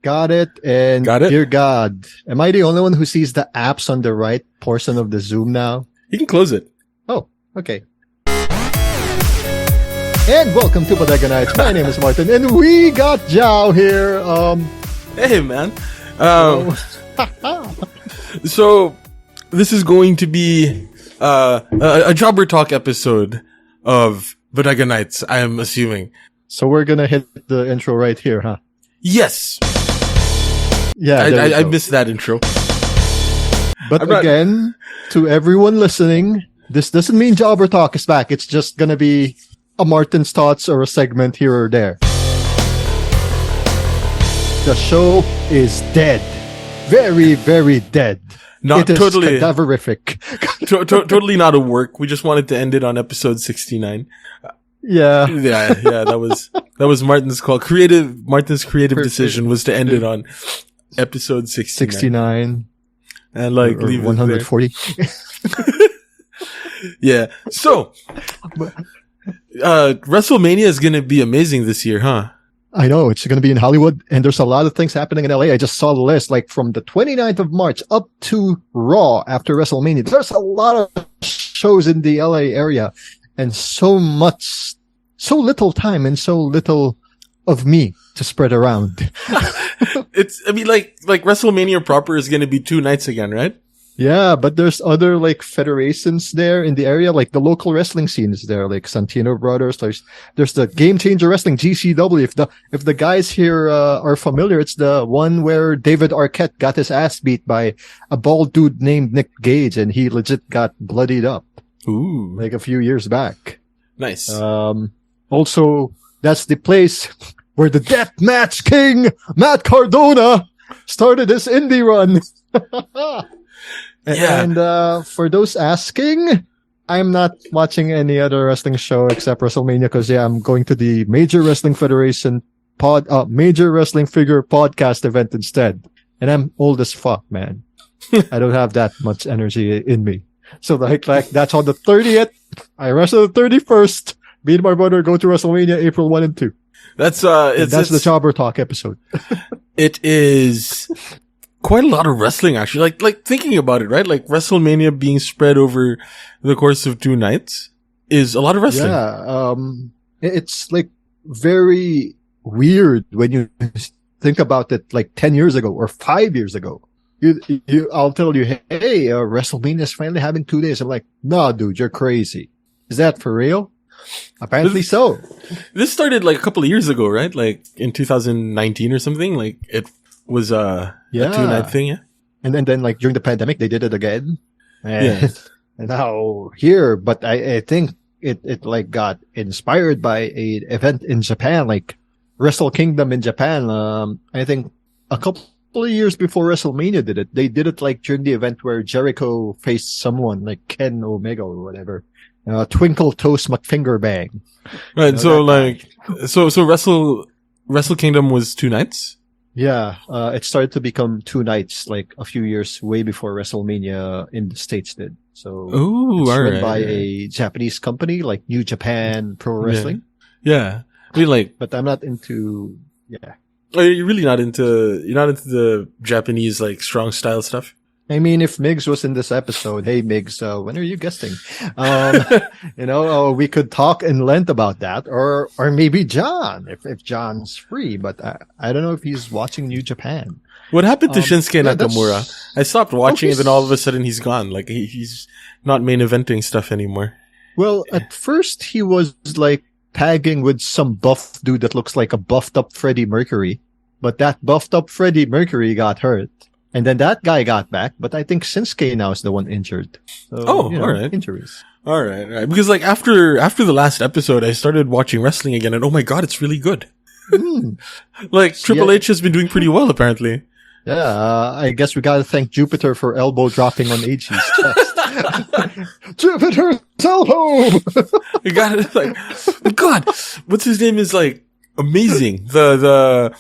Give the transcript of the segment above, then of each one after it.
Got it. And Got it? dear God, am I the only one who sees the apps on the right portion of the Zoom now? You can close it. Oh, okay. And welcome to Bodega Nights. My name is Martin, and we got Zhao here. Hey, man. So, this is going to be a Jobber Talk episode of Bodega Nights, I am assuming. So we're gonna hit the intro right here, huh? Yes. Yeah, I missed that intro. But again, to everyone listening, this doesn't mean Jobber Talk is back. It's just gonna be a Martin's thoughts or a segment here or there. The show is dead. Very, very dead. Not it is totally cadaverific. Totally not a work. We just wanted to end it on episode 69. Yeah. Yeah, that was Martin's call. Martin's creative decision was to end it on episode 69. 69. And like or leave 140. Yeah. So, WrestleMania is going to be amazing this year, huh? I know, it's going to be in Hollywood, and there's a lot of things happening in LA. I just saw the list, like from the 29th of March up to Raw after WrestleMania. There's a lot of shows in the LA area, and so little time and so little of me to spread around. Like WrestleMania proper is going to be 2 nights again, right? Yeah, but there's other like federations there in the area, like the local wrestling scene is there, like Santino Brothers. There's the Game Changer Wrestling, GCW. If the guys here are familiar, it's the one where David Arquette got his ass beat by a bald dude named Nick Gage, and he legit got bloodied up. Ooh, like a few years back. Nice. Also, that's the place where the Deathmatch King Matt Cardona started his indie run. Yeah. And for those asking, I'm not watching any other wrestling show except WrestleMania because I'm going to the Major Wrestling Federation Major Wrestling Figure podcast event instead. And I'm old as fuck, man. I don't have that much energy in me. So like that's on the 30th. I wrestle the 31st. Me and my brother go to WrestleMania April 1 and 2. That's the Jobber Talk episode. It is quite a lot of wrestling, actually. Like thinking about it, right? Like WrestleMania being spread over the course of 2 nights is a lot of wrestling. Yeah. It's like very weird when you think about it like 10 years ago or 5 years ago. I'll tell you, hey, WrestleMania is finally having 2 days. I'm like, no, dude, you're crazy. Is that for real? Apparently so. This started like a couple of years ago, right? Like in 2019 or something. Like it was a 2-night thing, yeah. And then like during the pandemic, they did it again. And now here, but I think it like got inspired by a event in Japan, like Wrestle Kingdom in Japan. I think a couple of years before WrestleMania did it. They did it like during the event where Jericho faced someone like Ken Omega or whatever. Twinkle Toast McFinger Bang. Right. So Wrestle Kingdom was 2 nights? Yeah. It started to become 2 nights like a few years way before WrestleMania in the States did. So it's run by a Japanese company like New Japan Pro Wrestling. Yeah. I mean, but I'm not into, Oh, you're really not into the Japanese like strong style stuff? I mean, if Migs was in this episode, hey Migs, when are you guesting? We could talk in length about that, or maybe John, if John's free, but I don't know if he's watching New Japan. What happened to Shinsuke Nakamura? I stopped watching and then all of a sudden he's gone. Like he's not main eventing stuff anymore. Well, at first he was like tagging with some buff dude that looks like a buffed up Freddie Mercury, but that buffed up Freddie Mercury got hurt. And then that guy got back, but I think Shinsuke now is the one injured. So, all right. Injuries. All right. Because like after the last episode, I started watching wrestling again, and oh my god, it's really good. Like Triple H has been doing pretty well, apparently. Yeah, I guess we gotta thank Jupiter for elbow dropping on AG's chest. Jupiter's elbow! I got it. Like, God, what's his name is like amazing. I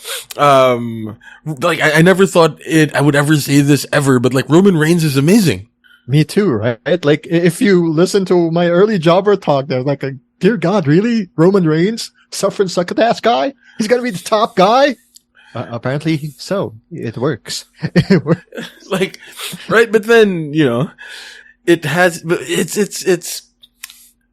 never thought I would ever say this ever, but like Roman Reigns is amazing. Me too, right? Like if you listen to my early Jobber talk, they're like, dear God, really? Roman Reigns? Suffering succotash guy? He's gonna be the top guy? Apparently, so it works. It works. Like, right? But then, it's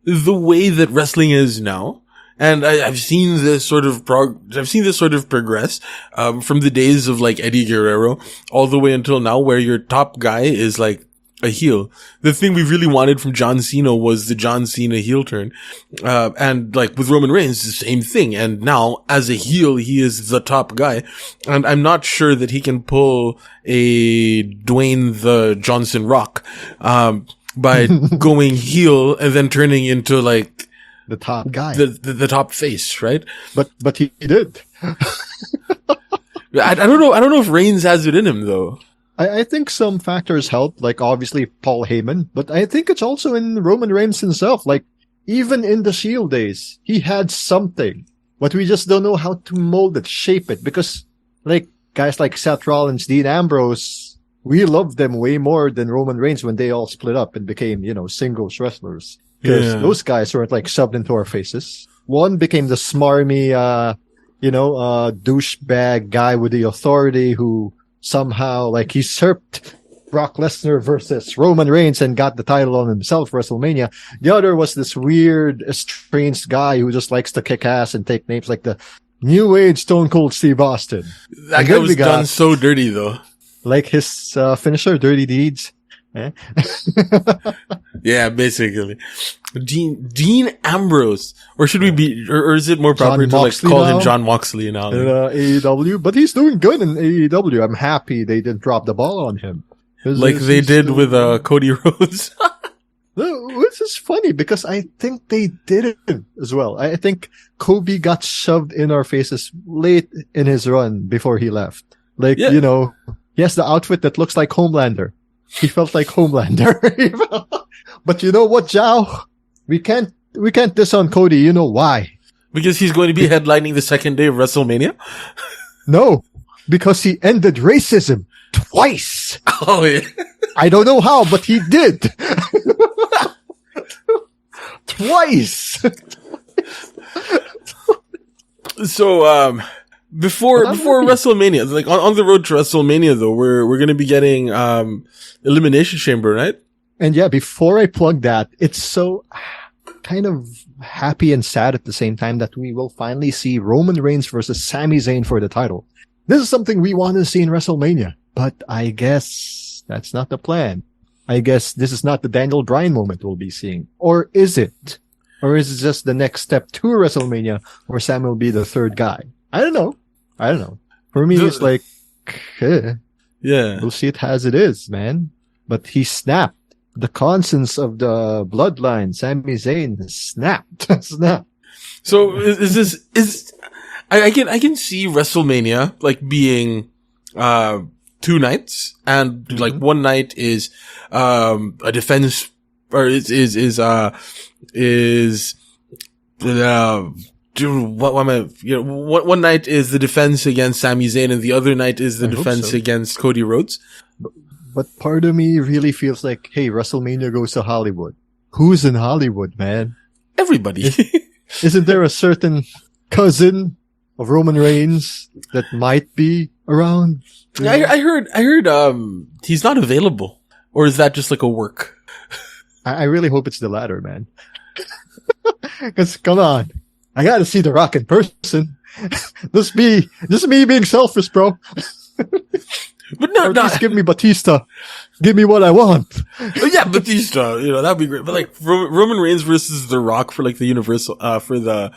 the way that wrestling is now. And I've seen this sort of progress, from the days of like Eddie Guerrero all the way until now, where your top guy is like a heel. The thing we really wanted from John Cena was the John Cena heel turn. And like with Roman Reigns, the same thing. And now as a heel, he is the top guy. And I'm not sure that he can pull a Dwayne the Johnson Rock, by going heel and then turning into like The top guy. the top face, right? But he did. I don't know. I don't know if Reigns has it in him though. I think some factors help, like obviously Paul Heyman, but I think it's also in Roman Reigns himself. Like, even in the Shield days, he had something, but we just don't know how to mold it, shape it, because like guys like Seth Rollins, Dean Ambrose, we loved them way more than Roman Reigns when they all split up and became, singles wrestlers. Because those guys weren't like subbed into our faces. One became the smarmy, douchebag guy with the authority who somehow like usurped Brock Lesnar versus Roman Reigns and got the title on himself for WrestleMania. The other was this weird, estranged guy who just likes to kick ass and take names like the New Age Stone Cold Steve Austin. That guy was done so dirty though. Like his finisher, Dirty Deeds. Eh? Yeah, basically. Dean Ambrose. Or should we be, or is it more proper to like call him John Moxley now? In AEW, but he's doing good in AEW. I'm happy they didn't drop the ball on him. Like they did with Cody Rhodes. Which is funny because I think they did it as well. I think Kobe got shoved in our faces late in his run before he left. Like, he has the outfit that looks like Homelander. He felt like Homelander. But you know what, Zhao? We can't diss on Cody. You know why? Because he's going to be headlining the second day of WrestleMania? No. Because he ended racism twice. Oh, yeah. I don't know how, but he did. Twice. So, before WrestleMania, like on the road to WrestleMania though, we're going to be getting, Elimination Chamber, right? And yeah, before I plug that, it's so kind of happy and sad at the same time that we will finally see Roman Reigns versus Sami Zayn for the title. This is something we want to see in WrestleMania, but I guess that's not the plan. I guess this is not the Daniel Bryan moment we'll be seeing. Or is it? Or is it just the next step to WrestleMania where Sami will be the third guy? I don't know. For me, it's like, yeah, we'll see it as it is, man. But he snapped. The conscience of the bloodline, Sami Zayn, snapped. So I can see WrestleMania like being 2 nights, and like one night is a defense, or one night is the defense against Sami Zayn, and the other night is the defense against Cody Rhodes. But part of me really feels like, hey, WrestleMania goes to Hollywood. Who's in Hollywood, man? Everybody. Isn't there a certain cousin of Roman Reigns that might be around? I heard, he's not available. Or is that just like a work? I really hope it's the latter, man. Cause come on. I gotta see The Rock in person. This is me being selfish, bro. But no, just give me Batista. Give me what I want. Yeah, Batista, that'd be great. But like Roman Reigns versus The Rock for like the Universal, for the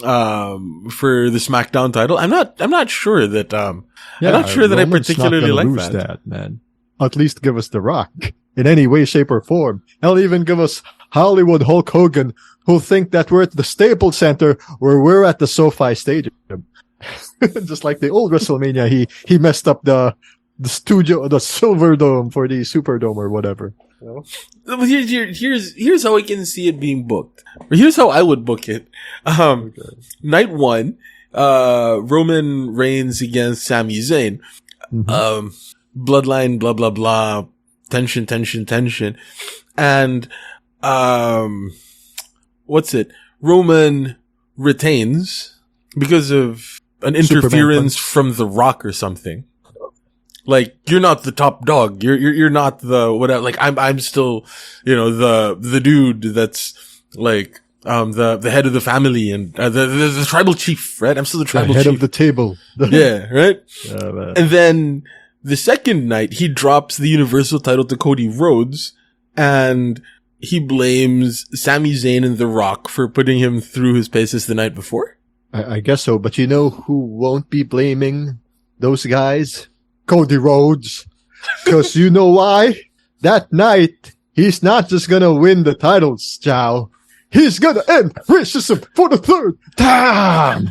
SmackDown title. I'm not sure that, I'm not sure that I particularly like that, man. At least give us The Rock in any way, shape, or form. Hell, even give us Hollywood Hulk Hogan, who'll think that we're at the Staples Center where we're at the SoFi Stadium. Just like the old WrestleMania, he messed up the studio, the Silver Dome for the Superdome or whatever. Here's how I can see it being booked. Or here's how I would book it. Night 1, Roman Reigns against Sami Zayn. Mm-hmm. Bloodline, blah, blah, blah. Tension. And, what's it? Roman retains because of, an Superman interference punch. from The Rock or something. Like, you're not the top dog. You're not the whatever. Like, I'm still, the dude that's like, the head of the family and the tribal chief, right? I'm still the tribal head chief of the table. yeah, right. Man. And then the second night, he drops the Universal title to Cody Rhodes, and he blames Sami Zayn and The Rock for putting him through his paces the night before. I guess so, but you know who won't be blaming those guys? Cody Rhodes. Because you know why? That night, he's not just gonna win the titles, Chow. He's gonna end racism for the third time!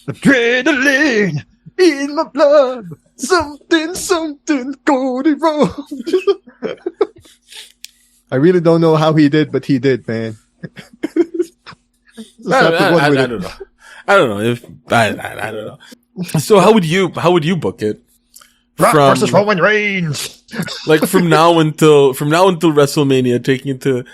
Adrenaline in my blood. Something, Cody Rhodes. I really don't know how he did, but he did, man. I don't know. I don't know if I don't know. So how would you book it? Rock versus Roman Reigns. Like from now until WrestleMania, taking it to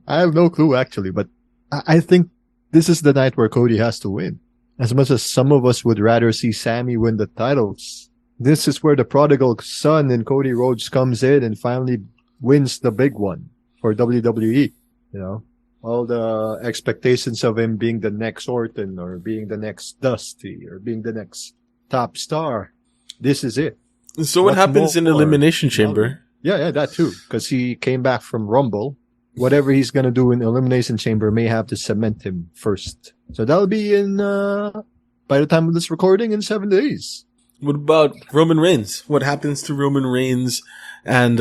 I have no clue actually, but I think this is the night where Cody has to win. As much as some of us would rather see Sammy win the titles, this is where the prodigal son in Cody Rhodes comes in and finally wins the big one for WWE. You know, all the expectations of him being the next Orton or being the next Dusty or being the next top star. This is it. So what happens in Elimination Chamber? Yeah, that too. Because he came back from Rumble. Whatever he's gonna do in Elimination Chamber may have to cement him first. So that'll be in by the time of this recording in 7 days. What about Roman Reigns? What happens to Roman Reigns and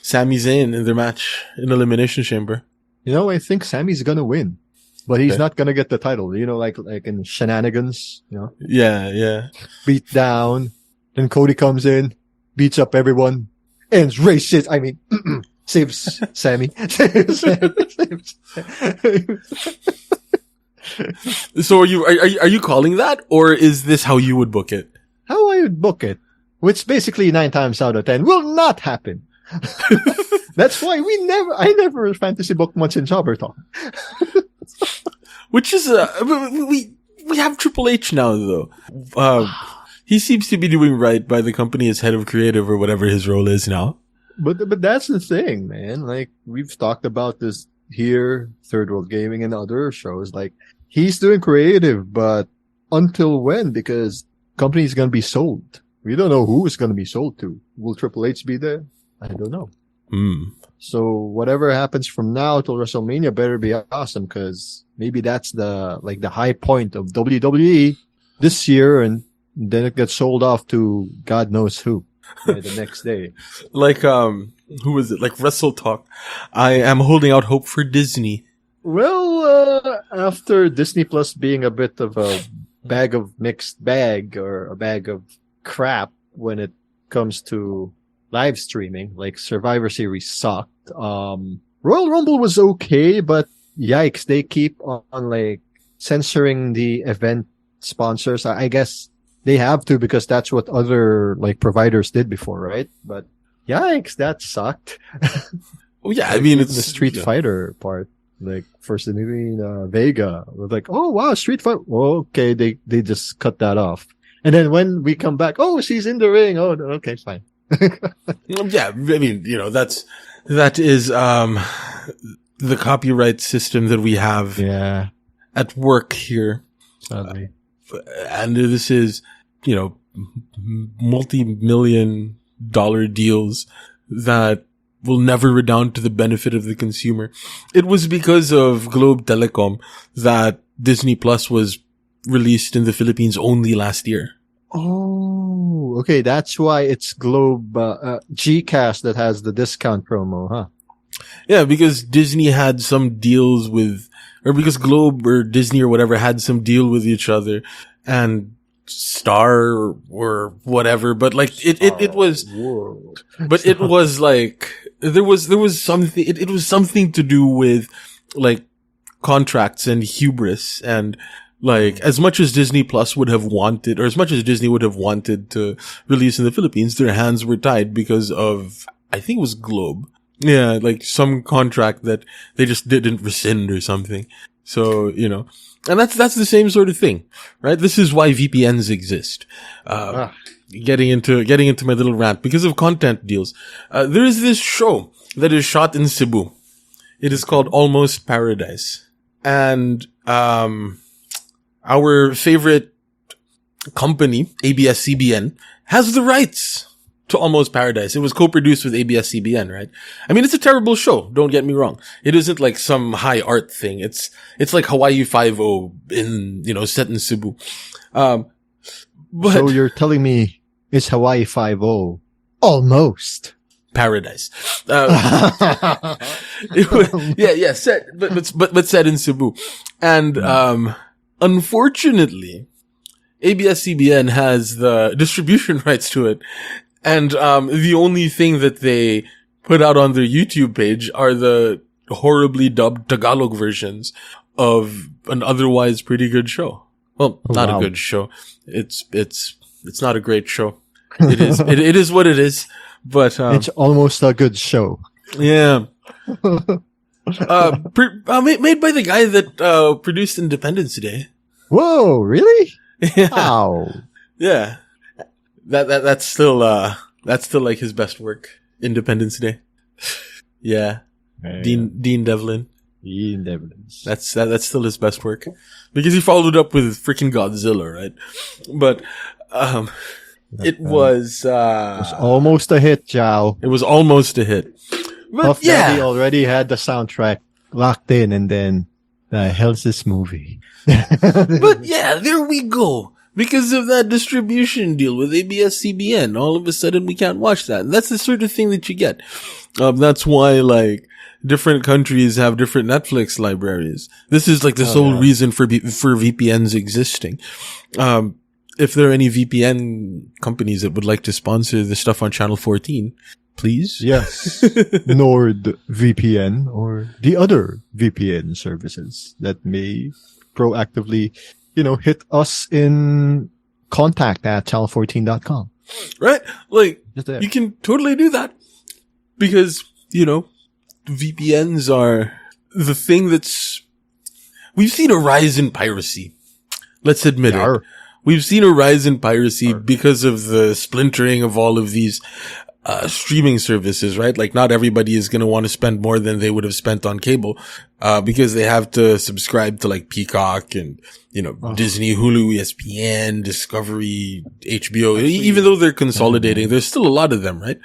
Sami Zayn in their match in Elimination Chamber? You know, I think Sammy's gonna win, but he's not gonna get the title. You know, like in Shenanigans. You know. Yeah. Beat down. Then Cody comes in, beats up everyone, ends racist. I mean, saves Sammy. So are you calling that, or is this how you would book it? How I would book it, which basically 9 times out of 10 will not happen. That's why I never fantasy book much in Jobber Talk. Which is we have Triple H now though. He seems to be doing right by the company as head of creative or whatever his role is now. But that's the thing, man. Like we've talked about this here, Third World Gaming and other shows. Like he's doing creative, but until when? Because company's gonna be sold. We don't know who it's gonna be sold to. Will Triple H be there? I don't know. So whatever happens from now till WrestleMania better be awesome, because maybe that's the high point of WWE this year, and then it gets sold off to God knows who by the next day. Like who was it? Like Wrestle Talk. I am holding out hope for Disney. Well, after Disney Plus being a bit of a bag of mixed bag or a bag of crap when it comes to live streaming, like Survivor Series sucked. Royal Rumble was okay, but yikes, they keep on like censoring the event sponsors. I guess they have to because that's what other like providers did before, right? But yikes, that sucked. Oh yeah, I mean it's the Street Fighter part. Like first in Vega was like, oh wow, Street Fighter. Oh, okay, they just cut that off. And then when we come back, oh, she's in the ring. Oh, okay, fine. Yeah, I mean, that is the copyright system that we have at work here. Sadly. And this is, multi-million dollar deals that will never redound to the benefit of the consumer. It was because of Globe Telecom that Disney Plus was released in the Philippines only last year. Oh, okay. That's why it's Globe, Gcast that has the discount promo, huh? Yeah, because Disney had some deals with, or because Globe or Disney or whatever had some deal with each other, and Star or whatever, but like it was, but it was like, there was something, it was something to do with like contracts and hubris, and like as much as Disney Plus would have wanted, or as much as Disney would have wanted to release in the Philippines, their hands were tied because of, I think it was Globe. Yeah, like some contract that they just didn't rescind or something. So, and that's the same sort of thing, right? This is why VPNs exist. Getting into my little rant because of content deals. There is this show that is shot in Cebu. It is called Almost Paradise. And, our favorite company, ABS-CBN, has the rights to Almost Paradise. It was co-produced with ABS-CBN, right? I mean, it's a terrible show. Don't get me wrong. It isn't like some high art thing. It's like Hawaii Five-0 in, set in Cebu. But so you're telling me it's Hawaii Five-0 almost Paradise. Set, but set in Cebu. And, unfortunately, ABS-CBN has the distribution rights to it. And, the only thing that they put out on their YouTube page are the horribly dubbed Tagalog versions of an otherwise pretty good show. Well, not a good show. It's not a great show. It is what it is. But, it's almost a good show. Yeah. Made by the guy that, produced Independence Day. Whoa, really? Yeah. Wow. Yeah. That's still like his best work. Independence Day. Yeah. Dean Devlin. Dean Devlin. That's still his best work. Because he followed up with freaking Godzilla, right? But, it was almost a hit, Jow. It was almost a hit. But Puff Daddy already had the soundtrack locked in, and then the hell's this movie? But yeah, there we go. Because of that distribution deal with ABS-CBN, all of a sudden we can't watch that. And that's the sort of thing that you get. That's why, like, different countries have different Netflix libraries. This is like the sole reason for VPNs existing. If there are any VPN companies that would like to sponsor the stuff on Channel 14, please. Yes. NordVPN or the other VPN services that may proactively, hit us in contact at channel14.com. Right? Like, you can totally do that. Because, VPNs are the thing we've seen a rise in piracy. Let's admit it. We've seen a rise in piracy because of the splintering of all of these streaming services, right? Like, not everybody is going to want to spend more than they would have spent on cable, because they have to subscribe to like Peacock and, Disney, Hulu, ESPN, Discovery, HBO. Even though they're consolidating, there's still a lot of them, right?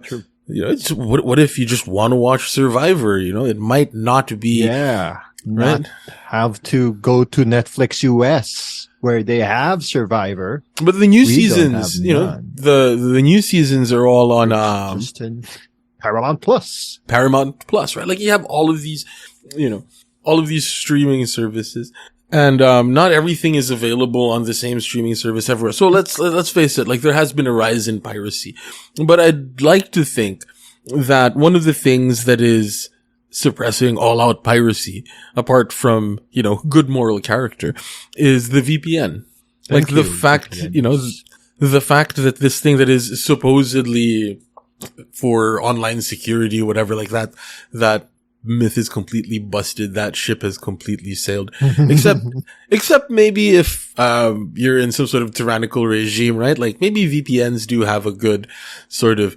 True. What if you just want to watch Survivor? It might not be, right? Not have to go to Netflix US where they have Survivor. But the new seasons, the new seasons are all on, Paramount Plus. Paramount Plus, right? Like, you have all of these, all of these streaming services. And, not everything is available on the same streaming service everywhere. So let's face it, like, there has been a rise in piracy. But I'd like to think that one of the things that is suppressing all out piracy, apart from, good moral character, is the VPN. Like, the fact, the fact that this thing that is supposedly for online security, whatever, like that myth is completely busted. That ship has completely sailed. Except maybe if, you're in some sort of tyrannical regime, right? Like, maybe VPNs do have a good sort of,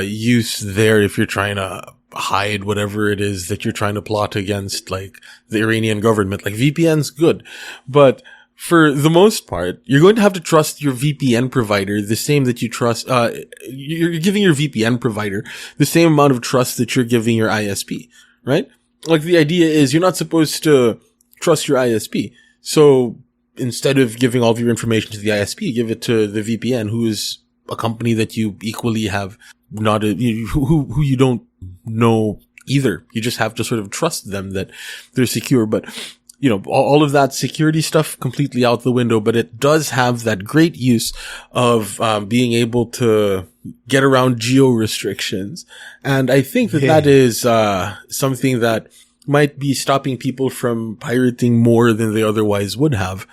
use there if you're trying to hide whatever it is that you're trying to plot against, like, the Iranian government. Like, VPN's good. But for the most part, you're going to have to trust your VPN provider the same that you trust, you're giving your VPN provider the same amount of trust that you're giving your ISP, right? Like, the idea is you're not supposed to trust your ISP. So instead of giving all of your information to the ISP, give it to the VPN, who is a company that you equally have who you don't know either. You just have to sort of trust them that they're secure. But, all of that security stuff completely out the window, but it does have that great use of, being able to get around geo restrictions. And I think that is, something that might be stopping people from pirating more than they otherwise would have,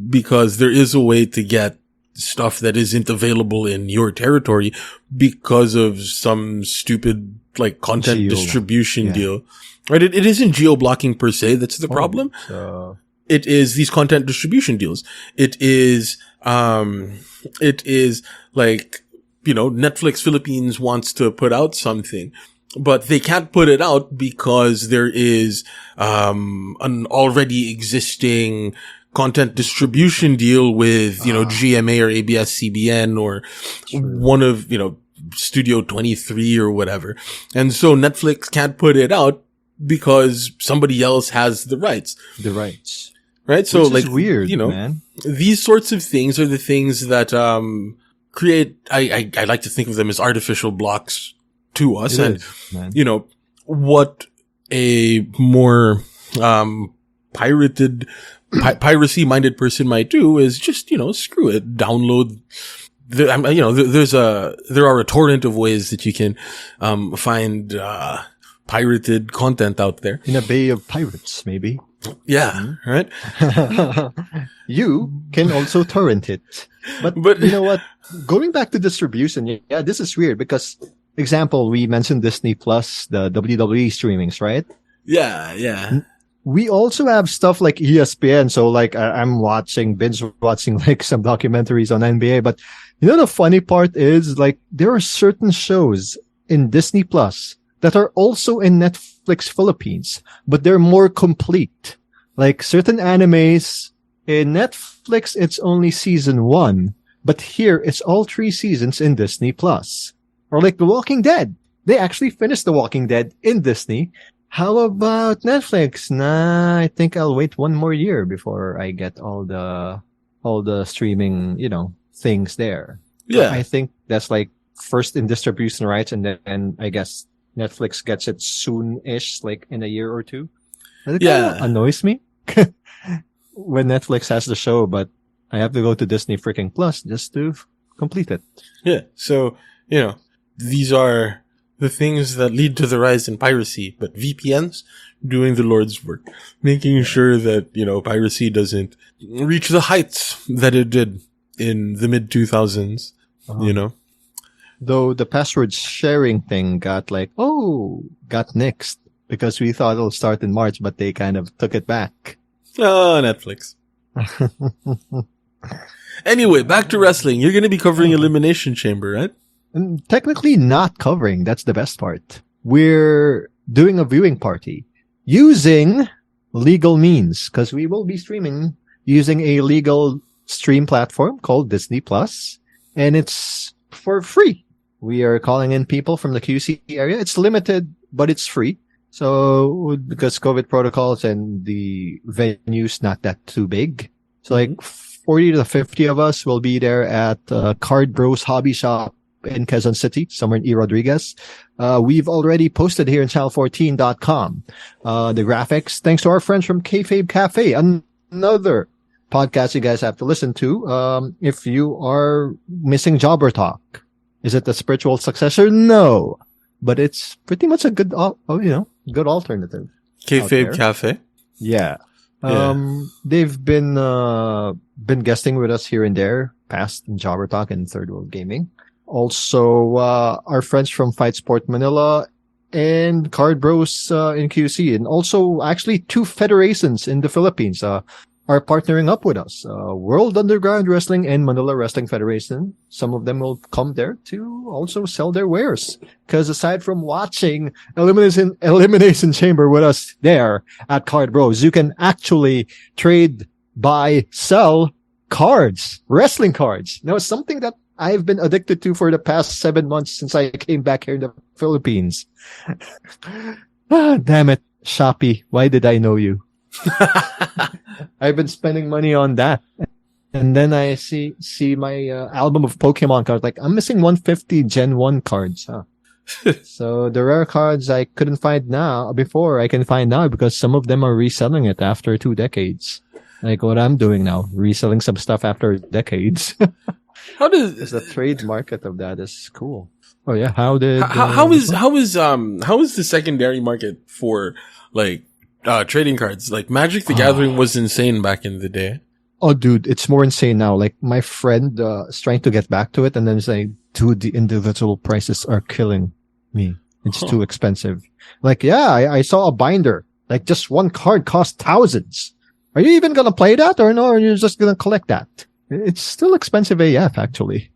because there is a way to get stuff that isn't available in your territory because of some stupid, like, content distribution deal right? It isn't geo-blocking per se that's the problem. It is these content distribution deals. It is like, Netflix Philippines wants to put out something, but they can't put it out because there is, an already existing content distribution deal with, GMA or ABS-CBN or one of, Studio 23 or whatever. And so Netflix can't put it out because somebody else has the rights. Right? So Which is weird, man. These sorts of things are the things that, create, I like to think of them as artificial blocks to us. What a more, piracy-minded person might do is just, screw it, download. There are a torrent of ways that you can, find, pirated content out there. In a bay of pirates, maybe. Yeah, right? You can also torrent it. But you know what? Going back to distribution, this is weird because, example, we mentioned Disney Plus, the WWE streamings, right? Yeah. We also have stuff like ESPN. So like I'm binge watching like some documentaries on NBA. But the funny part is like there are certain shows in Disney Plus that are also in Netflix Philippines, but they're more complete. Like certain animes in Netflix, it's only season 1, but here it's all 3 seasons in Disney Plus. Or like The Walking Dead. They actually finished The Walking Dead in Disney. How about Netflix? Nah, I think I'll wait 1 more year before I get all the streaming, things there. Yeah. I think that's like first in distribution rights, and then I guess Netflix gets it soon-ish, like in a year or 2. It kinda annoys me when Netflix has the show, but I have to go to Disney freaking Plus just to complete it. Yeah. So, these are the things that lead to the rise in piracy, but VPNs doing the Lord's work, making sure that, piracy doesn't reach the heights that it did in the mid 2000s, Though the password sharing thing got nixed because we thought it'll start in March, but they kind of took it back. Oh, Netflix. Anyway, back to wrestling. You're going to be covering Elimination Chamber, right? Technically not covering. That's the best part. We're doing a viewing party using legal means because we will be streaming using a legal stream platform called Disney Plus, and it's for free. We are calling in people from the QC area. It's limited, but it's free. So because COVID protocols and the venue's not that too big. So like 40 to 50 of us will be there at Card Bros Hobby Shop in Quezon City, somewhere in E. Rodriguez. We've already posted here in channel14.com the graphics, thanks to our friends from Kayfabe Cafe, another podcast you guys have to listen to if you are missing Jobber Talk. Is it the spiritual successor? No. But it's pretty much a good, good alternative. Kayfabe Cafe? Yeah. They've been guesting with us here and there, past in Jobber Talk and Third World Gaming. Also, our friends from Fight Sport Manila and Card Bros in QC, and also actually 2 federations in the Philippines are partnering up with us. World Underground Wrestling and Manila Wrestling Federation. Some of them will come there to also sell their wares. Because aside from watching Elimination Chamber with us there at Card Bros, you can actually trade, buy, sell cards, wrestling cards. Now, it's something that I've been addicted to for the past 7 months since I came back here in the Philippines. Damn it, Shopee. Why did I know you? I've been spending money on that. And then I see my album of Pokemon cards. Like, I'm missing 150 Gen 1 cards. Huh? So the rare cards I couldn't find before, I can find now because some of them are reselling it after 2 decades. Like what I'm doing now, reselling some stuff after decades. The trade market of that is cool. Oh yeah, how is the secondary market for like trading cards? Like Magic the Gathering was insane back in the day. Oh dude, it's more insane now. Like my friend is trying to get back to it and then saying, dude, the individual prices are killing me. It's too expensive. Like, yeah, I saw a binder. Like, just one card costs thousands. Are you even gonna play that or no? Or you're just gonna collect that? It's still expensive AF, actually.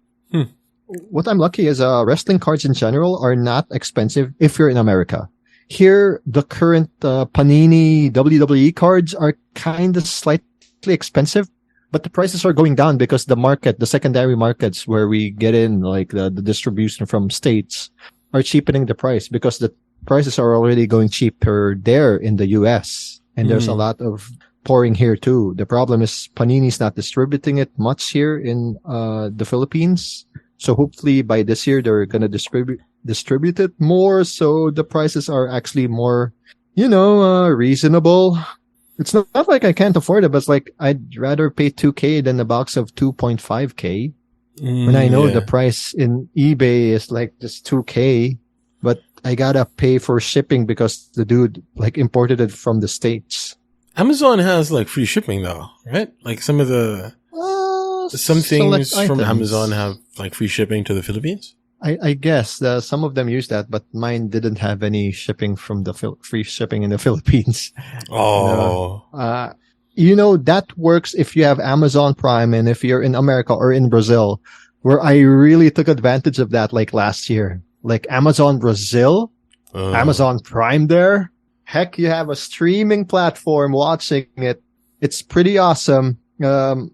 What I'm lucky is, wrestling cards in general are not expensive if you're in America. Here, the current, Panini WWE cards are kind of slightly expensive, but the prices are going down because the secondary markets where we get in, like the distribution from states, are cheapening the price because the prices are already going cheaper there in the US. And there's a lot of pouring here too. The problem is Panini's not distributing it much here in, the Philippines. So hopefully by this year, they're going to distribute it more. So the prices are actually more, reasonable. It's not like I can't afford it, but it's like I'd rather pay 2K than a box of 2.5K. When I know the price in eBay is like just 2K, but I gotta pay for shipping because the dude like imported it from the States. Amazon has like free shipping though, right? Like some things from Amazon have like free shipping to the Philippines. I guess some of them use that, but mine didn't have any shipping from the free shipping in the Philippines. Oh, that works if you have Amazon Prime and if you're in America or in Brazil, where I really took advantage of that like last year. Like Amazon Brazil, Amazon Prime there. Heck, you have a streaming platform watching it. It's pretty awesome. The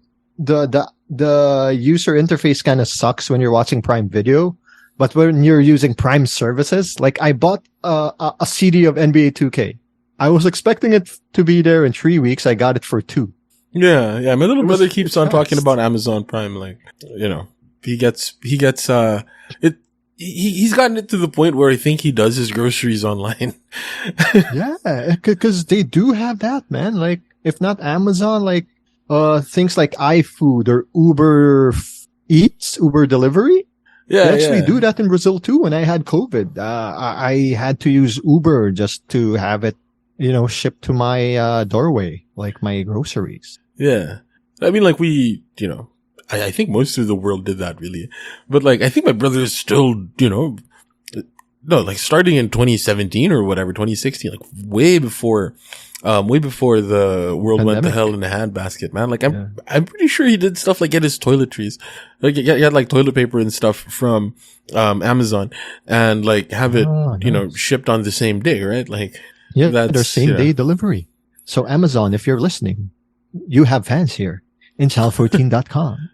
user interface kind of sucks when you're watching Prime Video, but when you're using Prime services, like I bought a CD of NBA 2K. I was expecting it to be there in 3 weeks. I got it for 2. Yeah. My little brother keeps on talking about Amazon Prime. Like, he gets it. He's gotten it to the point where I think he does his groceries online. Yeah, because they do have that, man. Like, if not Amazon, like, things like iFood or Uber Eats, Uber Delivery. Yeah, they actually do that in Brazil too. When I had COVID, I had to use Uber just to have it, shipped to my doorway, like my groceries. Yeah, I mean, like I think most of the world did that really, but like I think my brother is still, like starting in 2017 or whatever, 2016, like way before the world went to hell in a handbasket, man. Like I'm pretty sure he did stuff like get his toiletries, like he had like toilet paper and stuff from Amazon, and like have it shipped on the same day, right? Like they're same day delivery. So Amazon, if you're listening, you have fans here. Intel14.com.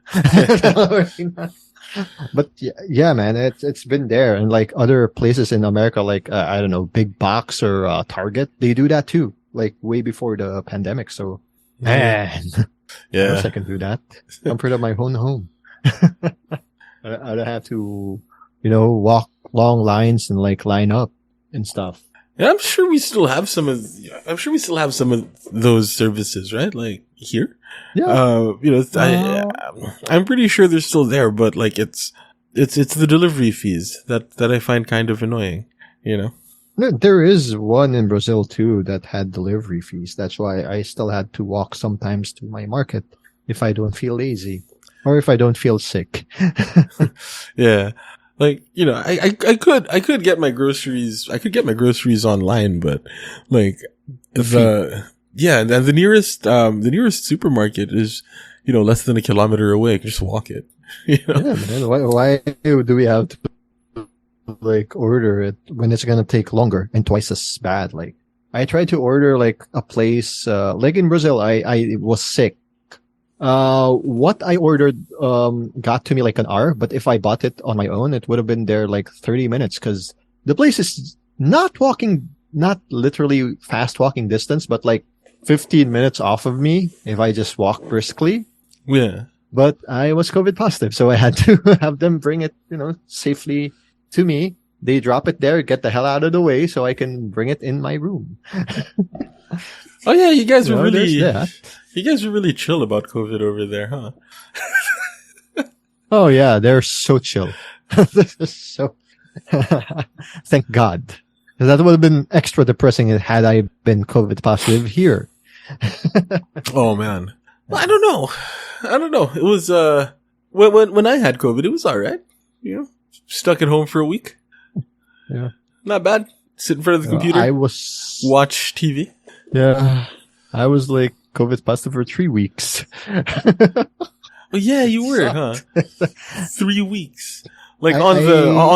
But yeah, man, it's been there, and like other places in America, like I don't know, Big Box or Target, they do that too. Like way before the pandemic. So, man, I wish I can do that. Comfort of my own home. I don't have to, walk long lines and like line up and stuff. Yeah, I'm sure we still have some of those services, right? Like here. Yeah. I'm pretty sure they're still there, but like it's the delivery fees that I find kind of annoying, There is one in Brazil too that had delivery fees. That's why I still had to walk sometimes to my market if I don't feel lazy or if I don't feel sick. Yeah. Like, I could get my groceries. I could get my groceries online, but like the nearest supermarket is, less than a kilometer away. I can just walk it. Yeah, man. Why do we have to like order it when it's gonna take longer and twice as bad? Like I tried to order like a place, like in Brazil, I was sick. What I ordered, got to me like an hour, but if I bought it on my own, it would have been there like 30 minutes because the place is not literally fast walking distance, but like 15 minutes off of me if I just walk briskly. Yeah. But I was COVID positive, so I had to have them bring it, safely to me. They drop it there, get the hell out of the way so I can bring it in my room. Oh yeah, you guys were really chill about COVID over there, huh? Oh yeah, they're so chill. So thank God. That would have been extra depressing had I been COVID positive here. Oh man. Well, I don't know. It was when I had COVID, it was all right. Stuck at home for a week. Yeah. Not bad. Sit in front of the computer. I was Watch TV. Yeah, I was like COVID positive for 3 weeks. Oh yeah, you were, huh? Sucked. 3 weeks. Like on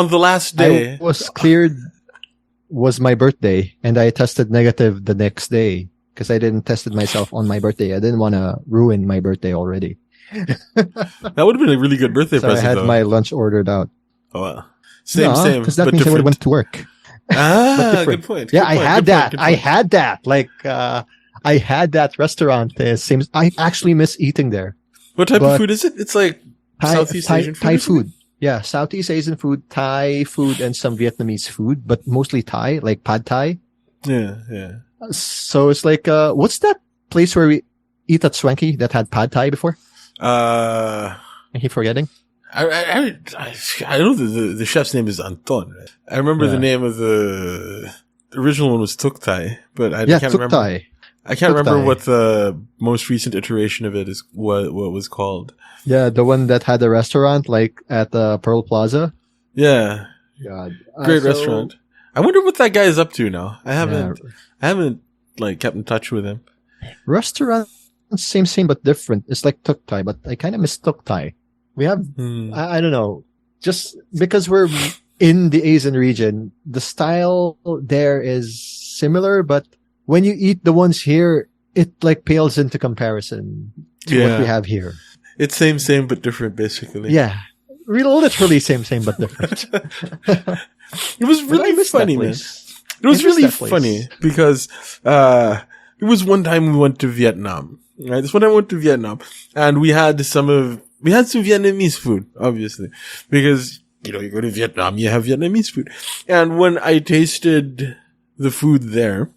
the last day. I was cleared. Was my birthday, and I tested negative the next day because I didn't tested myself on my birthday. I didn't want to ruin my birthday already. That would have been a really good birthday So present. I had though. my lunch ordered out. Oh, wow. Same, because that but means I would different. have went to work. Good point. Yeah, Good I point, had good that. point, good I point. had that. Like, I had that restaurant. I actually miss eating there. What type of but food is it? It's like Southeast Asian food. Thai or something? food. Yeah, Southeast Asian food, Thai food, and some Vietnamese food, but mostly Thai, like pad Thai. Yeah. So it's like, what's that place where we eat at Swanky that had pad Thai before? I keep forgetting. I know the chef's name is Anton. Right? I remember the name of the original one was Tuk Thai, but I can't Tuk remember. Thai. I can't Tuk remember Thai. what the most recent iteration of it is. What was called? Yeah, the one that had a restaurant like at Pearl Plaza. Yeah, God, great restaurant. I wonder what that guy is up to now. I haven't like kept in touch with him. Restaurant, same but different. It's like Tuk Thai, but I kind of miss Tuk Thai. We have, I don't know, just because we're in the Asian region, the style there is similar, but when you eat the ones here, it like pales into comparison to what we have here. It's same but different, basically. Yeah. Literally same but different. It was really funny, man. It was really funny because it was one time we went to Vietnam. Right, this one time I went to Vietnam, and we had some Vietnamese food, obviously, because you go to Vietnam, you have Vietnamese food. And when I tasted the food there,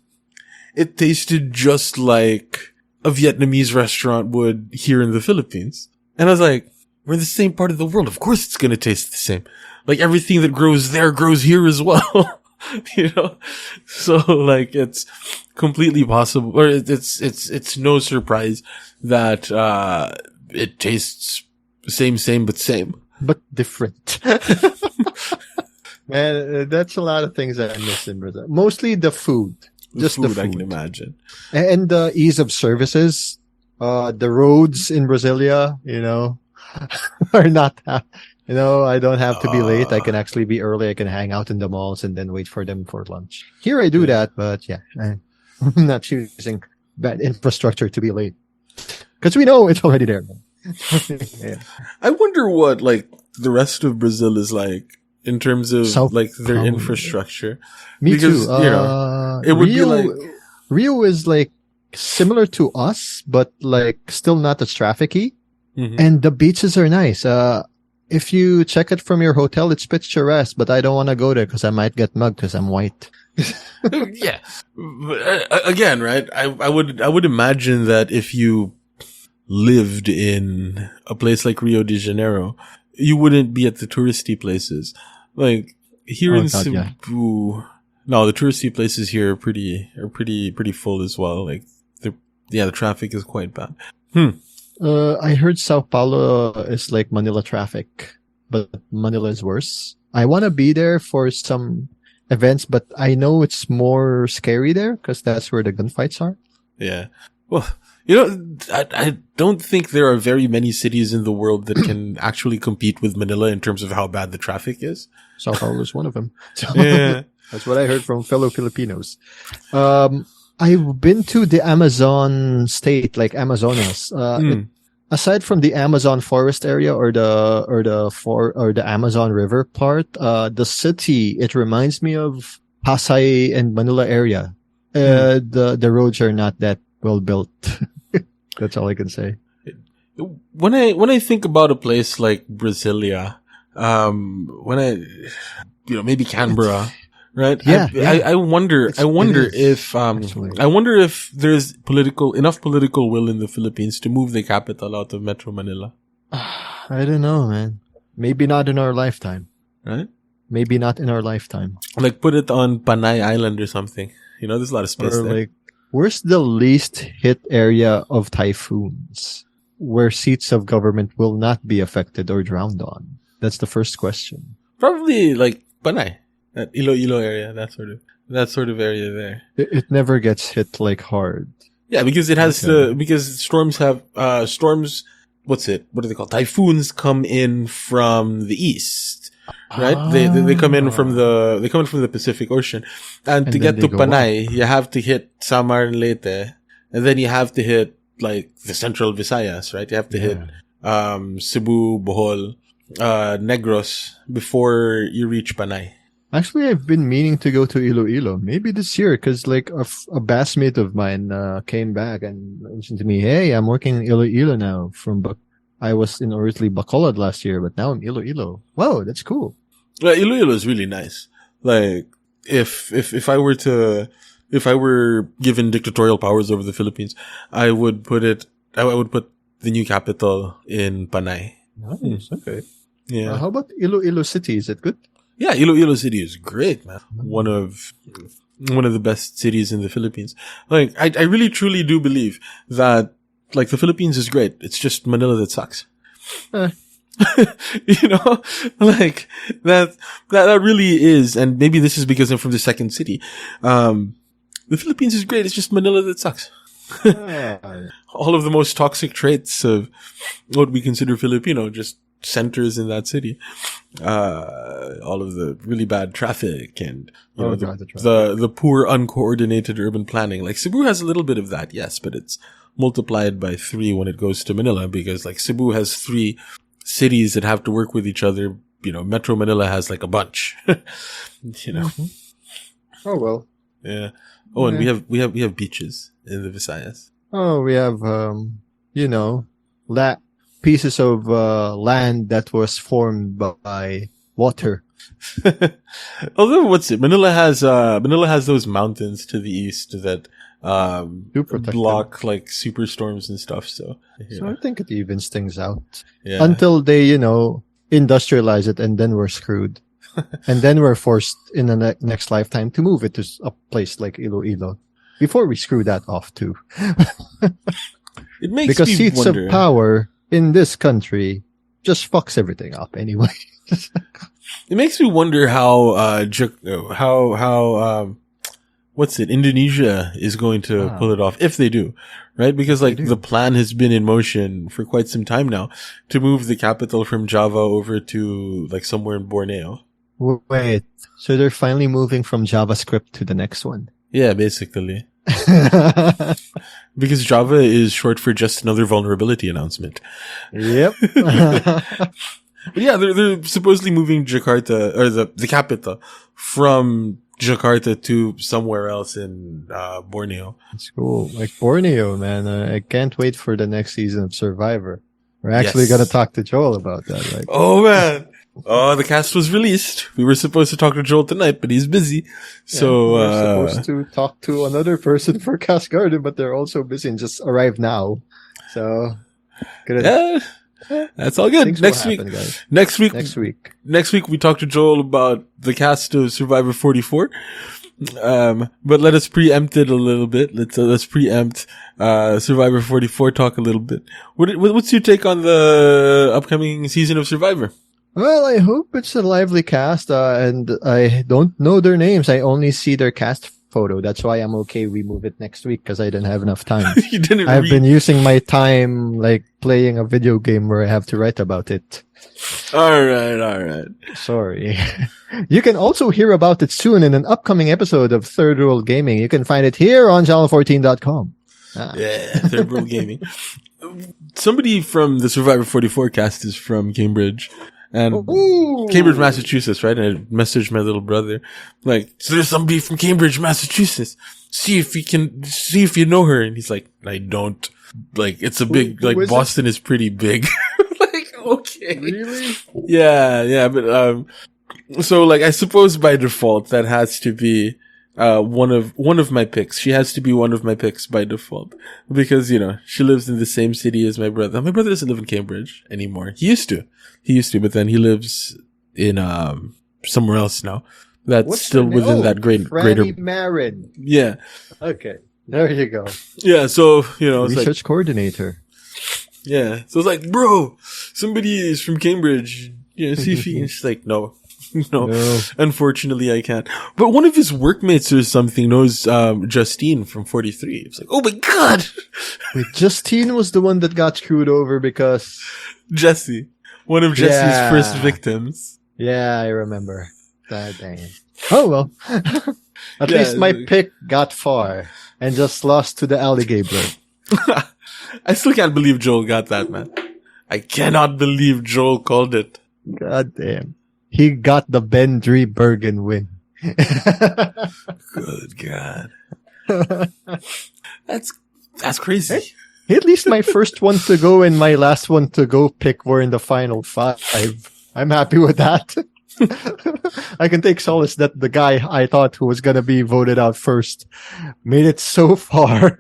it tasted just like a Vietnamese restaurant would here in the Philippines. And I was like, we're in the same part of the world. Of course it's going to taste the same. Like everything that grows there grows here as well. So like it's completely possible, or it's no surprise that it tastes same but same, but different. Man, that's a lot of things that I miss in Brazil. Mostly the food. Just the food. I can imagine. And the ease of services. The roads in Brasilia, are not, I don't have to be late. I can actually be early. I can hang out in the malls and then wait for them for lunch. Here I do that, but yeah, I'm not choosing bad infrastructure to be late. Because we know it's already there. Yeah. I wonder what, like, the rest of Brazil is like in terms of, their infrastructure. Me because, too. It would be like... Rio is like similar to us, but like still not as trafficy. Mm-hmm. And the beaches are nice. If you check it from your hotel, it's picturesque, but I don't want to go there because I might get mugged because I'm white. Yeah. But, again, right? I would imagine that if you lived in a place like Rio de Janeiro, you wouldn't be at the touristy places. Like here in Cebu, no, the touristy places here are pretty full as well. Like the traffic is quite bad. I heard Sao Paulo is like Manila traffic, but Manila is worse. I want to be there for some events, but I know it's more scary there because that's where the gunfights are. Yeah. Well, I don't think there are very many cities in the world that can actually compete with Manila in terms of how bad the traffic is. Sao Paulo is one of them. So yeah. That's what I heard from fellow Filipinos. I've been to the Amazon state, like Amazonas. Aside from the Amazon forest area or the Amazon River part, the city, it reminds me of Pasay and Manila area. The roads are not that well built. That's all I can say. When I think about a place like Brasilia, maybe Canberra, right? Yeah. I wonder if there's enough political will in the Philippines to move the capital out of Metro Manila. I don't know, man. Maybe not in our lifetime. Right? Maybe not in our lifetime. Like put it on Panay Island or something. There's a lot of space Or there. like, where's the least hit area of typhoons where seats of government will not be affected or drowned on? That's the first question. Probably like Panay. that Iloilo area, that sort of area there. It never gets hit like hard. Yeah, because it has Okay. because storms have storms. What are they called? Typhoons come in from the east, right? They come in from the Pacific Ocean, and to And then get they to go Panay, you have to hit Samar and Leyte, and then you have to hit like the Central Visayas, right? You have to hit Cebu, Bohol, Negros before you reach Panay. Actually, I've been meaning to go to Iloilo. Maybe this year, because like a bassmate of mine came back and mentioned to me, "Hey, I'm working in Iloilo now. I was in originally Bacolod last year, but now I'm Iloilo. Wow, that's cool." Iloilo is really nice. Like if I were given dictatorial powers over the Philippines, I would put the new capital in Panay. Nice. Okay. Yeah. How about Iloilo City? Is it good? Yeah, Iloilo City is great, man. One of the best cities in the Philippines. Like, I really truly do believe that, like, the Philippines is great. It's just Manila that sucks. You know, like, that really is, and maybe this is because I'm from the second city. The Philippines is great. It's just Manila that sucks. All of the most toxic traits of what we consider Filipino just centers in that city. All of the really bad traffic and the poor uncoordinated urban planning. Like Cebu has a little bit of that, yes, but it's multiplied by 3 when it goes to Manila, because like Cebu has 3 cities that have to work with each other. You know, Metro Manila has like a bunch. You know. Mm-hmm. Oh well. Yeah. Oh, and we have beaches in the Visayas. Oh, we have pieces of land that was formed by water. Although, Manila has those mountains to the east that Do protect block them. like superstorms and stuff. So So I think it evens things out. yeah. Until they, industrialize it, and then we're screwed. And then we're forced in the next lifetime to move it to a place like Iloilo. Before we screw that off too. It makes Because me seats wonder. of power in this country just fucks everything up anyway. It makes me wonder how Indonesia is going to pull it off, if they do, right? Because like the plan has been in motion for quite some time now to move the capital from Java over to like somewhere in Borneo. Wait, so they're finally moving from JavaScript to the next one? Yeah, basically. Because Java is short for just another vulnerability announcement. Yep. But yeah, they're supposedly moving Jakarta, or the capital, from Jakarta to somewhere else in Borneo. It's cool. Like Borneo, man. I can't wait for the next season of Survivor. We're actually going to talk to Joel about that. Right? Oh, man. Oh, the cast was released. We were supposed to talk to Joel tonight, but he's busy. So, we're supposed to talk to another person for Cast Garden, but they're also busy and just arrived now. So, that's all good. things Next will week, happen, guys. next week, Next week. we talk to Joel about the cast of Survivor 44. But let us preempt it a little bit. Let's preempt, Survivor 44 talk a little bit. What's your take on the upcoming season of Survivor? Well, I hope it's a lively cast, and I don't know their names. I only see their cast photo. That's why I'm okay. We move it next week because I didn't have enough time. You didn't I've read. been using my time like playing a video game where I have to write about it. All right. Sorry. You can also hear about it soon in an upcoming episode of Third World Gaming. You can find it here on channel14.com. Yeah, Third World Gaming. Somebody from the Survivor 44 cast is from Cambridge. And Cambridge, Massachusetts, right? And I messaged my little brother, like, so there's somebody from Cambridge, Massachusetts. See if you know her. And he's like, I don't. Like, it's a big, like, Boston is pretty big. Like, okay. Really? Yeah, but, so, like, I suppose by default, that has to be, one of my picks. She has to be one of my picks by default. Because, she lives in the same city as my brother. My brother doesn't live in Cambridge anymore. He used to, but then he lives in, somewhere else now. That's still within that greater. Marin. Yeah. Okay. There you go. Yeah. So, it's Research coordinator. Yeah. So it's like, bro, somebody is from Cambridge. See if you can. She's like, no. No. Unfortunately, I can't. But one of his workmates or something knows Justine from 43. It's like, oh my god, Wait, Justine was the one that got screwed over because... Jesse, one of Jesse's first victims. Yeah, I remember. That dang. Oh well. At least my pick got far and just lost to the alligator. I still can't believe Joel got that, man. I cannot believe Joel called it. God damn. He got the Ben Bergen win. Good God. That's crazy. At least my first one to go and my last one to go pick were in the final 5. I'm happy with that. I can take solace that the guy I thought who was going to be voted out first made it so far.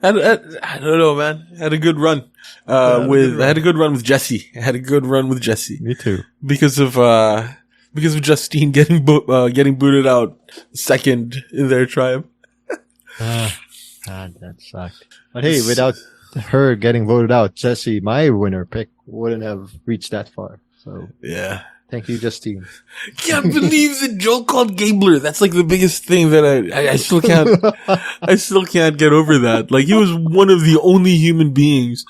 I don't know, man. I had a good run. I had a good run with Jesse. Me too. Because of Justine getting booted out second in their tribe. God, that sucked. But hey, without her getting voted out, Jesse, my winner pick, wouldn't have reached that far. So yeah. Thank you, Justine. Can't believe that Joel called Gabler. That's like the biggest thing that I still can't get over that. Like, he was one of the only human beings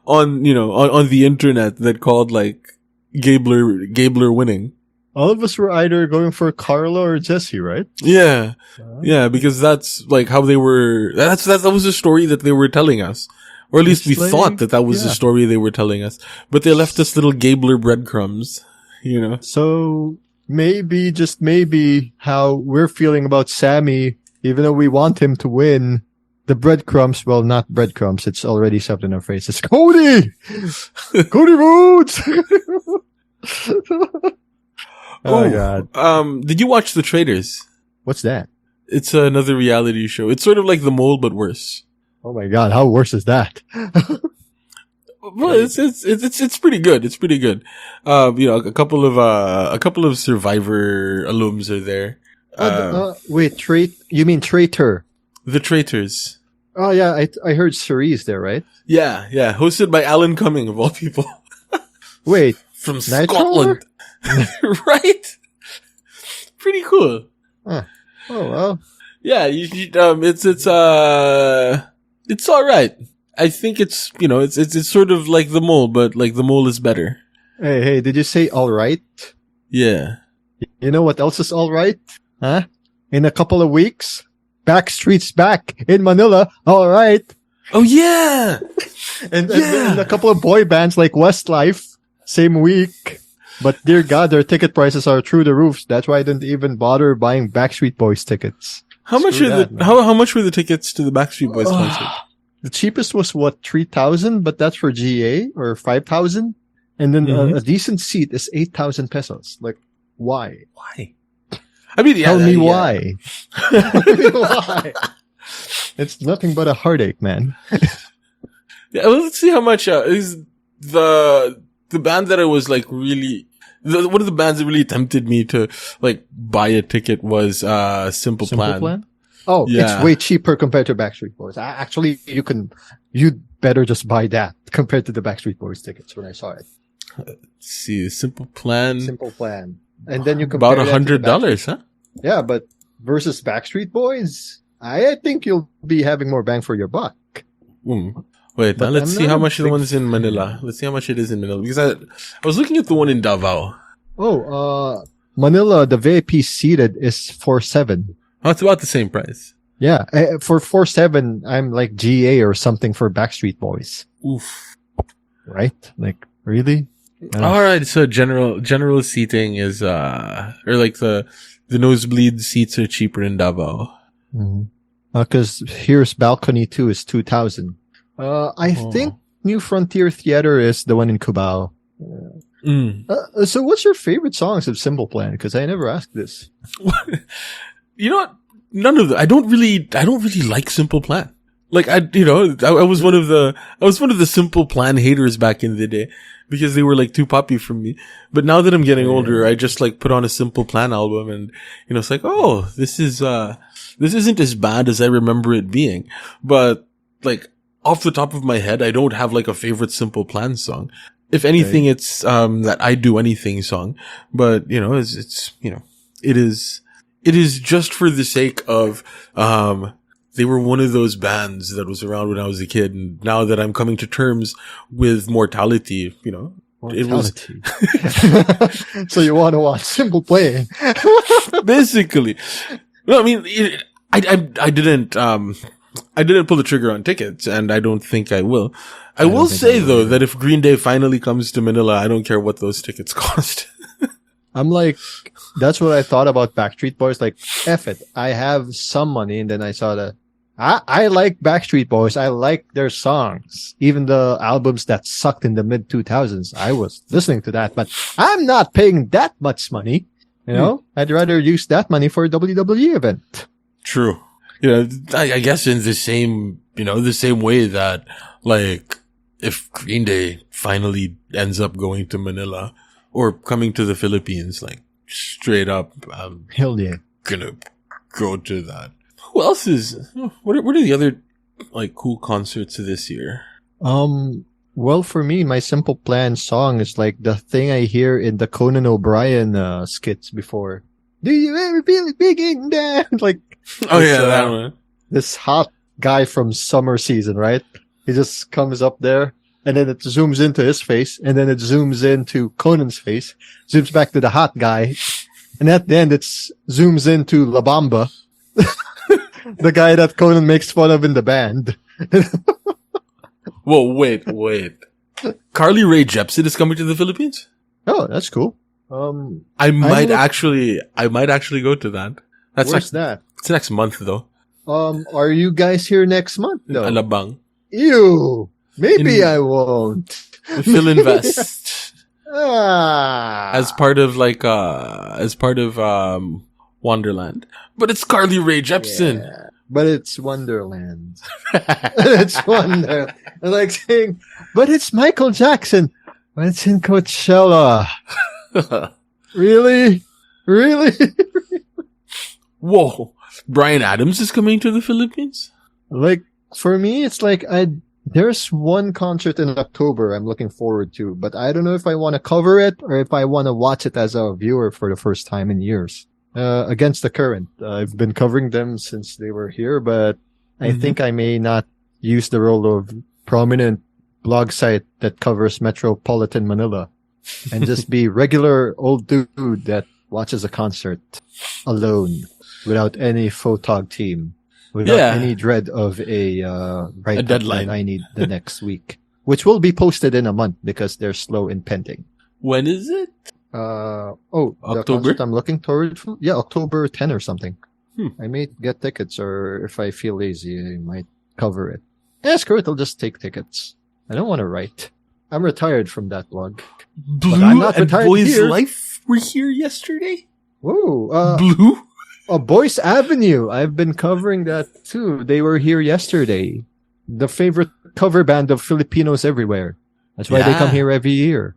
on the internet that called like Gabler winning. All of us were either going for Carla or Jesse, right? Yeah. Yeah, because that's like how they were, that was the story that they were telling us. Or at least we thought that was the story they were telling us. But they left us little Gabler breadcrumbs. So maybe, just maybe, how we're feeling about Sammy, even though we want him to win, the breadcrumbs, well, not breadcrumbs, it's already shoved in our faces. Cody! Cody Rhodes! Oh God. Did you watch The Traitors? What's that? It's another reality show. It's sort of like The Mole, but worse. Oh my God, how worse is that? Well, it's pretty good. It's pretty good. A couple of Survivor alums are there. Wait, you mean Traitor? The Traitors. Oh yeah, I heard Cerise there, right? Yeah. Hosted by Alan Cumming, of all people. Wait. From Scotland. Right? Pretty cool. Huh. Oh well. Yeah, it's alright. I think it's sort of like The Mole, but like The Mole is better. Hey, did you say alright? Yeah. You know what else is alright? Huh? In a couple of weeks, Backstreet's back in Manila. Alright. Oh yeah! and a couple of boy bands like Westlife, same week. But dear God, their ticket prices are through the roofs. That's why I didn't even bother buying Backstreet Boys tickets. How much were the tickets to the Backstreet Boys concert? The cheapest was 3,000, but that's for GA, or 5,000. And then a decent seat is 8,000 pesos. Like, why? Why? I mean, Tell me why. Tell me why. It's nothing but a heartache, man. Yeah, let's see how much is the band that I was like really. One of the bands that really tempted me to like buy a ticket was Simple Plan. Oh, yeah. It's way cheaper compared to Backstreet Boys. Actually, you'd better just buy that compared to the Backstreet Boys tickets when I saw it. Let's see, Simple Plan. And then you compare about $100, huh? Yeah, but versus Backstreet Boys, I think you'll be having more bang for your buck. Wait, now let's see how much the one's in Manila. Let's see how much it is in Manila. Because I was looking at the one in Davao. Manila, the VIP seated is 4,700. Oh, it's about the same price. Yeah, for 4,700, I'm like GA or something for Backstreet Boys. Oof. Right? Like, really? All right, so general seating is or like the nosebleed seats are cheaper in Davao. Because here's Balcony 2 is 2,000. I think New Frontier Theater is the one in Cubao. So what's your favorite songs of Simple Plan? Because I never asked this. You know what? None of them. I don't really like Simple Plan. Like I was one of the Simple Plan haters back in the day because they were like too poppy for me. But now that I'm getting older, I just like put on a Simple Plan album and it's like, oh, this isn't as bad as I remember it being. But like off the top of my head, I don't have like a favorite Simple Plan song. If anything, it's that I Do Anything song, but it's it is just for the sake of they were one of those bands that was around when I was a kid, and now that I'm coming to terms with mortality, it was So you want to watch Simple Playing? basically. No, I mean, I didn't pull the trigger on tickets, and I don't think I will. I will say though that if Green Day finally comes to Manila, I don't care what those tickets cost. I'm like, that's what I thought about Backstreet Boys. Like, F it. I have some money, and then I saw that I like Backstreet Boys. I like their songs. Even the albums that sucked in the mid 2000s. I was listening to that, but I'm not paying that much money. I'd rather use that money for a WWE event. True. I guess in the same way that, like, if Green Day finally ends up going to Manila or coming to the Philippines, like, straight up, Hell yeah. Gonna go to that. Who else is, what are the other, like, cool concerts this year? Well, for me, my Simple Plan song is like the thing I hear in the Conan O'Brien skits before. Do you ever feel it digging down? Like, that one. This hot guy from Summer Season, right? He just comes up there, and then it zooms into his face, and then it zooms into Conan's face, zooms back to the hot guy, and at the end it zooms into La Bamba, the guy that Conan makes fun of in the band. Whoa, wait. Carly Rae Jepsen is coming to the Philippines? Oh, that's cool. I might actually go to that. Where's that? It's next month though. Are you guys here next month? No. Alabang. Ew. Maybe I won't. Phil Invest. As part of Wonderland. But it's Carly Rae Jepsen. Yeah, but it's Wonderland. It's Wonder. I like saying, but it's Michael Jackson. But it's in Coachella. Really? Whoa. Bryan Adams is coming to the Philippines? Like, for me, it's like there's one concert in October I'm looking forward to, but I don't know if I want to cover it or if I want to watch it as a viewer for the first time in years. Against the Current. I've been covering them since they were here, but I think I may not use the role of prominent blog site that covers Metropolitan Manila and just be regular old dude that watches a concert alone without any photog team, without any dread of a deadline I need the next week, which will be posted in a month because they're slow in pending. When is it? The October? concert I'm looking toward. Yeah, October 10 or something. I may get tickets, or if I feel lazy, I might cover it. Screw it, I'll just take tickets. I don't want to write. I'm retired from that blog. Blue but I'm not and retired Boys here. Life were here yesterday? Whoa. Blue? Boyce Avenue. I've been covering that too. They were here yesterday. The favorite cover band of Filipinos everywhere. That's why they come here every year.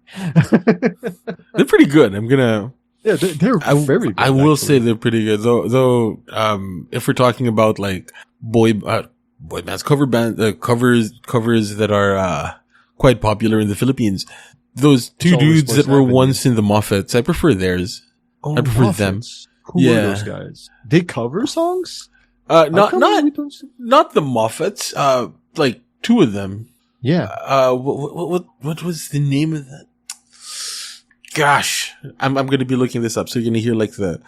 They're pretty good. Yeah, they're very good. I will say they're pretty good. Though, if we're talking about like boy bands, covers that are quite popular in the Philippines, those two dudes that were once in the Moffats, I prefer theirs. Oh, I prefer Moffats. them. Who are those guys? They cover songs? Not the Moffats. Like two of them. Yeah. What was the name of that? Gosh, I'm going to be looking this up. So you're going to hear like the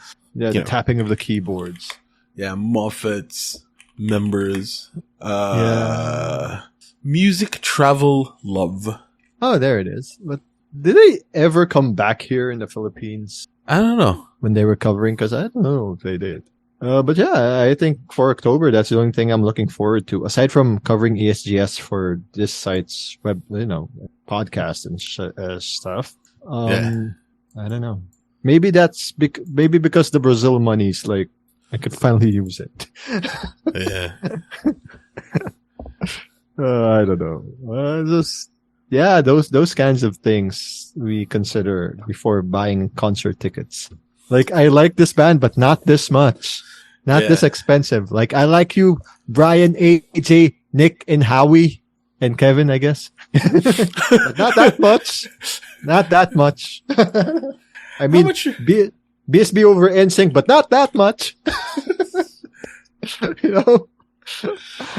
tapping of the keyboards. Yeah, Moffats members. Music Travel Love. Oh, there it is. But did they ever come back here in the Philippines? I don't know. When they were covering, because I don't know if they did. But yeah, I think for October, that's the only thing I'm looking forward to. Aside from covering ESGS for this site's web, podcast and stuff. I don't know. Maybe that's because the Brazil money's like, I could finally use it. Yeah. I don't know. Those kinds of things we consider before buying concert tickets. Like, I like this band, but not this much. Not this expensive. Like, I like you, Brian, AJ, Nick, and Howie, and Kevin, I guess. But not that much. Not that much. I mean, BSB over NSYNC, but not that much. You know,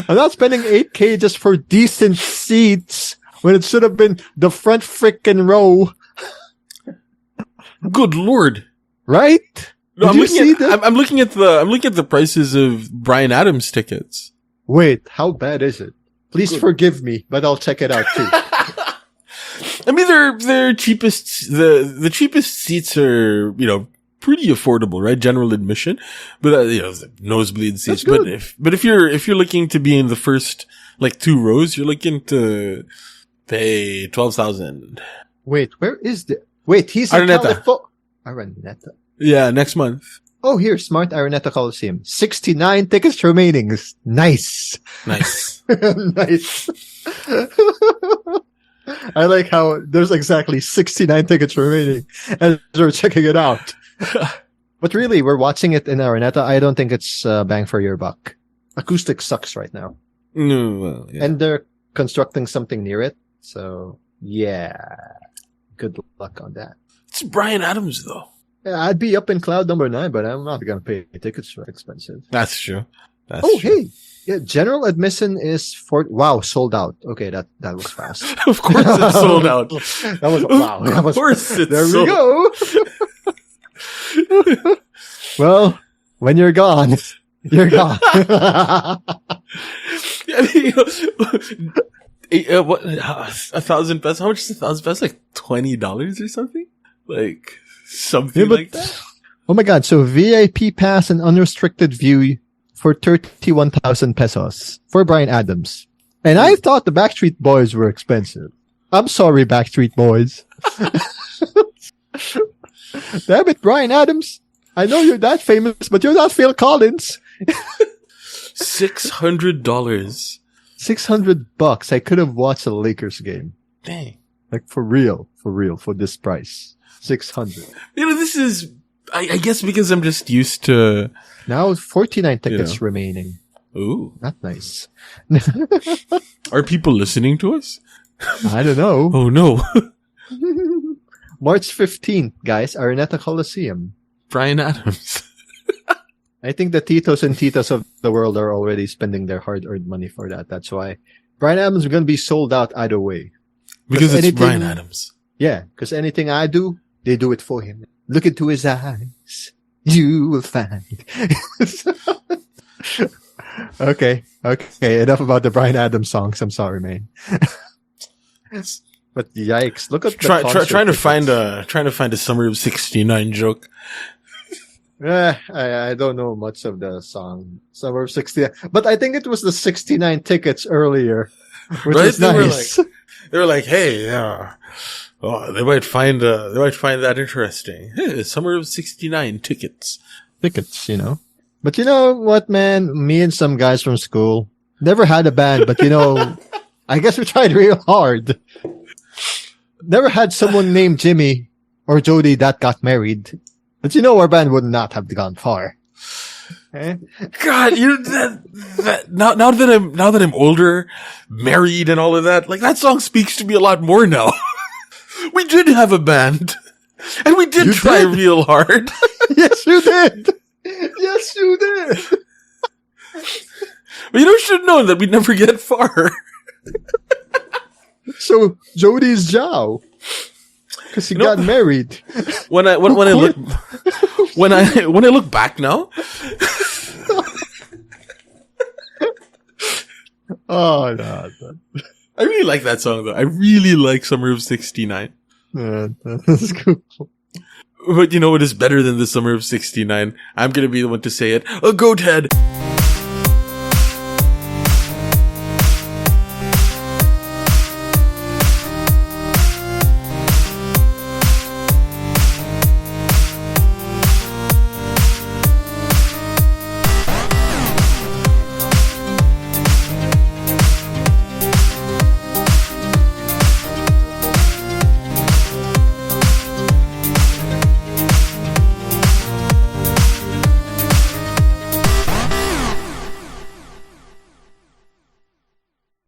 I'm not spending $8K just for decent seats when it should have been the front frickin' row. Good Lord. Right? No, I'm looking at the prices of Bryan Adams tickets. Wait, how bad is it? Please forgive me, but I'll check it out too. I mean, they're cheapest. The cheapest seats are, you know, pretty affordable, right? General admission, but you know, nosebleed seats. But if you're looking to be in the first like 2 rows, you're looking to pay 12,000. Wait, where is the? Wait, he's in Araneta. Yeah, next month. Oh, here, Smart Araneta Coliseum. 69 tickets remaining. Nice. Nice. Nice. I like how there's exactly 69 tickets remaining and we're checking it out. But really, we're watching it in Araneta. I don't think it's bang for your buck. Acoustic sucks right now. No, well, yeah. And they're constructing something near it. So, yeah. Good luck on that. It's Bryan Adams, though. Yeah, I'd be up in cloud number 9, but I'm not going to pay tickets for expensive. That's true. Hey. Yeah, general admission is sold out. Okay, that was fast. Of course it's sold out. That was wow. Of course it's there sold. We go. Well, when you're gone, you're gone. I mean, what, 1,000 pesos? How much is 1,000 pesos? Like $20 or something? Like something like that? Oh my god, so VIP pass and unrestricted view for 31,000 pesos for Bryan Adams. And I thought the Backstreet Boys were expensive. I'm sorry, Backstreet Boys. Damn it, Bryan Adams. I know you're that famous, but you're not Phil Collins. $600. $600. I could have watched a Lakers game. Dang. Like for real, for this price. 600. You know, this is, I guess because I'm just used to. Now 49 tickets remaining. Ooh. Not nice. Are people listening to us? I don't know. Oh no. March 15th, guys, Araneta Coliseum. Bryan Adams. I think the titos and titas of the world are already spending their hard-earned money for that. That's why Bryan Adams is going to be sold out either way. Because it's Bryan Adams. Yeah, because anything I do, they do it for him. Look into his eyes. You will find. Okay. Enough about the Bryan Adams songs. I'm sorry, man. But yikes! Look at trying to find a Summer of '69 joke. I don't know much of the song Summer of '69, but I think it was the 69 tickets earlier, which is nice. They were like, hey, they might find that interesting. Hey, Summer of '69 tickets, you know. But you know what, man? Me and some guys from school never had a band, but you know, I guess we tried real hard. Never had someone named Jimmy or Jody that got married. But you know our band would not have gone far. Eh? God, you know, now that I'm older, married and all of that, like that song speaks to me a lot more now. We did have a band. And we did try real hard. Yes, you did. Yes, you did. But you should have known that we'd never get far. So Jody's Zhao, because he got married. When I look back now. Oh no! I really like that song though. I really like Summer of '69. That's cool. But you know what is better than the Summer of '69? I'm gonna be the one to say it. A goat head.